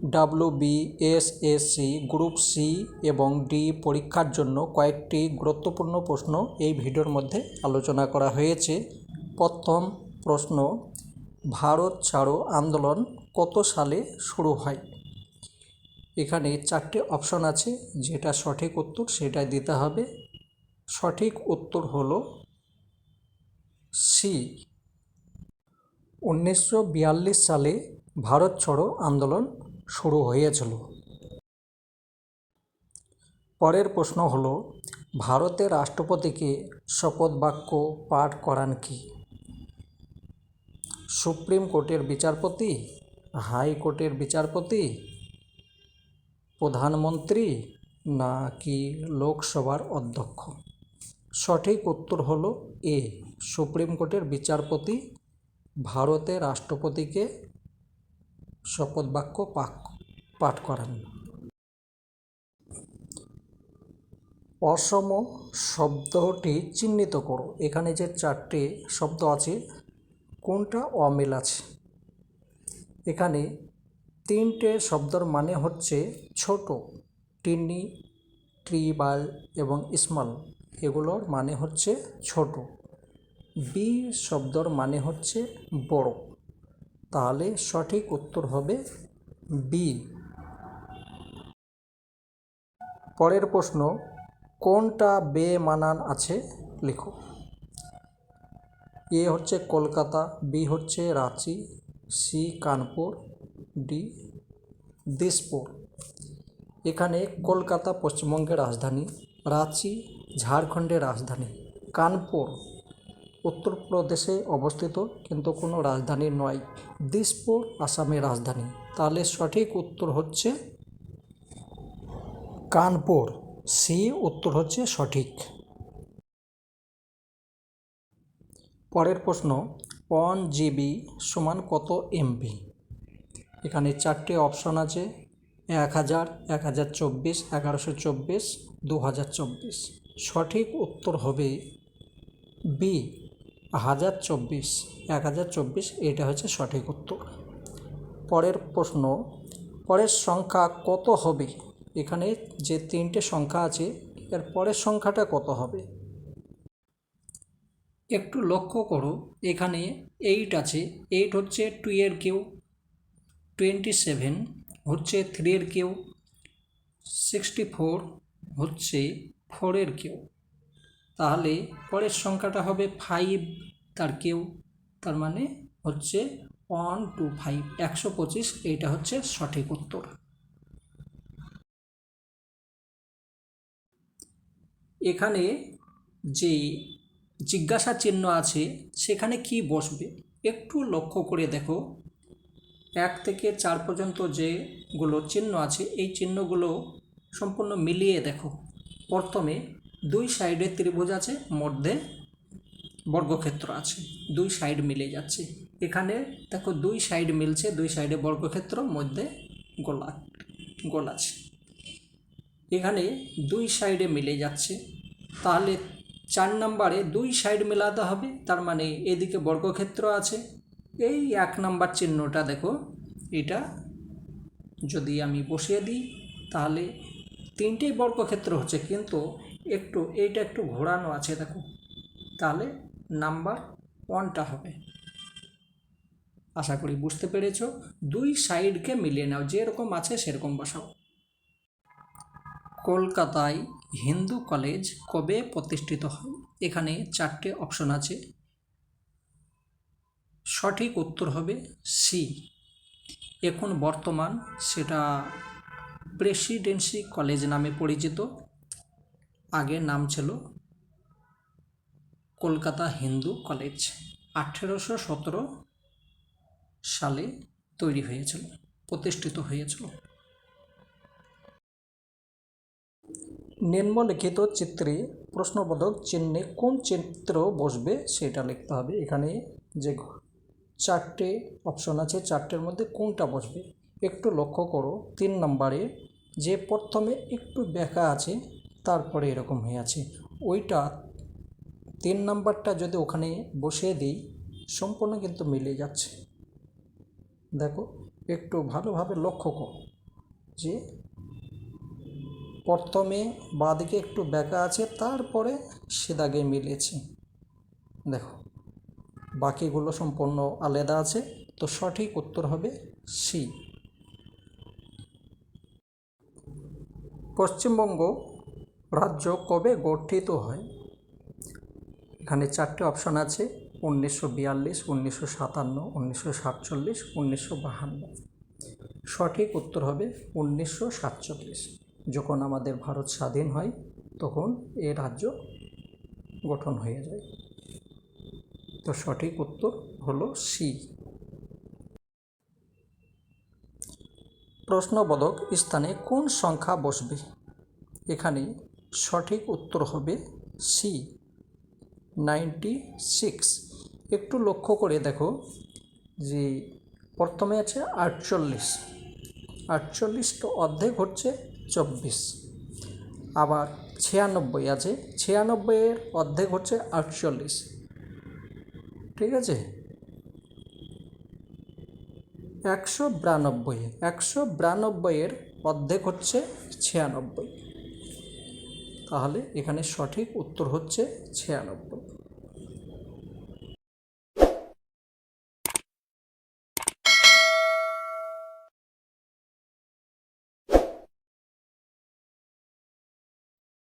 WBSSC group C এবং D পরীক্ষার জন্য কয়েকটি গুরুত্বপূর্ণ প্রশ্ন এই ভিডিওর মধ্যে আলোচনা করা হয়েছে। প্রথম প্রশ্ন, ভারত ছাড়ো আন্দোলন কত সালে শুরু হয়? এখানে চারটে অপশন আছে, যেটা সঠিক উত্তর সেটাই দিতে হবে। সঠিক উত্তর হলো সি, 1942 সালে ভারত ছাড়ো আন্দোলন শুরু হয়েছিল। পরের প্রশ্ন হলো, ভারতের রাষ্ট্রপতিকে শপথ বাক্য পাঠ করান কি? সুপ্রিম কোর্টের বিচারপতি, হাইকোর্টের বিচারপতি, প্রধানমন্ত্রী নাকি লোকসভার অধ্যক্ষ? সঠিক উত্তর হলো এ, সুপ্রিম কোর্টের বিচারপতি ভারতের রাষ্ট্রপতিকে শপথ বাক্য পাঠ করান। অসম শব্দটি চিহ্নিত করো। এখানে যে চারটে শব্দ আছে কোনটা অমিল আছে? এখানে তিনটে শব্দর মানে হচ্ছে ছোট, টিনি, ট্রিবাল এবং স্মল, এগুলোর মানে হচ্ছে ছোট। বি শব্দর মানে হচ্ছে বড়, তাহলে সঠিক উত্তর হবে বি। পরের প্রশ্ন, কোনটা বেমানান আছে লিখো। এ হচ্ছে কলকাতা, বি হচ্ছে রাঁচি, সি কানপুর, ডি দিসপুর। এখানে কলকাতা পশ্চিমবঙ্গের রাজধানী, রাঁচি ঝাড়খণ্ডের রাজধানী, কানপুর উত্তরপ্রদেশে অবস্থিত কিন্তু কোনো রাজধানী নয়, দিসপুর আসামের রাজধানী। তাহলে সঠিক উত্তর হচ্ছে কানপুর, সি উত্তর হচ্ছে সঠিক। পরের প্রশ্ন, 1 GB সমান কত MB? এখানে চারটে অপশন আছে, 1000, 1024, 1124, 2024। সঠিক উত্তর হবে বি, 1024, 1024, এটা হচ্ছে সঠিক উত্তর। পরের প্রশ্ন, পরের সংখ্যা কত হবে? এখানে যে তিনটে সংখ্যা আছে এর পরের সংখ্যাটা কত হবে? একটু লক্ষ্য করো, এখানে 8 আছে, 8 হচ্ছে 2 এর কিউ, 27 হচ্ছে 3 এর কিউ, 64 হচ্ছে 4 এর কিউ। তাহলে পরের সংখ্যাটা হবে 5 তার কিউ, তার মানে হচ্ছে 125, 125, এইটা হচ্ছে সঠিক উত্তর। এখানে যে জিজ্ঞাসা চিহ্ন আছে সেখানে কি বসবে একটু লক্ষ্য করে দেখো। 1 থেকে 4 পর্যন্ত যেগুলো চিহ্ন আছে এই চিহ্নগুলো সম্পূর্ণ মিলিয়ে দেখো। প্রথমে দুই সাইডে ত্রিভুজ আছে, মধ্যে বর্গক্ষেত্র আছে, দুই সাইড মিলে যাচ্ছে। এখানে দেখো দুই সাইড মিলছে, দুই সাইডে বর্গক্ষেত্র, মধ্যে গোল আছে। এখানে দুই সাইডে মিলে যাচ্ছে, তাহলে 4 নম্বরে দুই সাইড মেলাতে হবে, তার মানে এদিকে বর্গক্ষেত্র আছে। এই 1 নম্বর চিহ্নটা দেখো, এটা যদি আমি বসিয়ে দিই তাহলে তিনটেই বর্গক্ষেত্র হচ্ছে, কিন্তু এইটা একটু ঘোরানো আছে দেখো, তাহলে নাম্বার 1টা হবে। আশা করি বুঝতে পেরেছো। দুই সাইডকে মিলিয়ে নাও, যেরকম আছে সেরকম বসাও। কলকাতায় হিন্দু কলেজ কবে প্রতিষ্ঠিত হয়? এখানে চারটে অপশন আছে, সঠিক উত্তর হবে সি। এখন বর্তমান সেটা প্রেসিডেন্সি কলেজ নামে পরিচিত, আগে নাম ছিল কলকাতা হিন্দু কলেজ। 1817 সালে তৈরি হয়েছিল, প্রতিষ্ঠিত হয়েছিল। নিম্নলিখিত চিত্রে প্রশ্নবোধক চিহ্নে কোন চিত্র বসবে সেটা লিখতে হবে। এখানে যে চারটে অপশন আছে, চারটের মধ্যে কোনটা বসবে একটু লক্ষ্য করো। 3 নম্বরে যে প্রথমে একটু বেঁকা আছে, তারপরে এরকম হয়ে আছে, ওইটা 3 নম্বরটা যদি ওখানে বসিয়ে দিই সম্পূর্ণ কিন্তু মিলে যাচ্ছে। দেখো একটু ভালোভাবে লক্ষ্য করো। যে প্রথমে বাঁদিকে একটু বেঁকা আছে, তারপরে সেদাগে মিলেছে। দেখো বাকিগুলো সম্পূর্ণ আলাদা আছে, তো সঠিক উত্তর হবে সি। পশ্চিমবঙ্গ রাজ্য কবে গঠিত হয়? এখানে 4টে অপশান আছে: 1942, 1957, 1947, 1952। সঠিক উত্তর হবে 1947। যখন আমাদের ভারত স্বাধীন হয় তখন এই রাজ্য গঠন হয়ে যায়। তো সঠিক উত্তর হলো সি। প্রশ্নবোধক স্থানে কোন সংখ্যা বসবে? এখানে সঠিক উত্তর হবে সি, 96। একটু লক্ষ্য করে দেখো যে প্রথমে আছে 48, 48 তো অর্ধেক হচ্ছে 24। আবার 96 আছে, 96-এর অর্ধেক হচ্ছে 48। ঠিক আছে, 192, 192-এর অর্ধেক হচ্ছে 96। তাহলে এখানে সঠিক উত্তর হচ্ছে 96।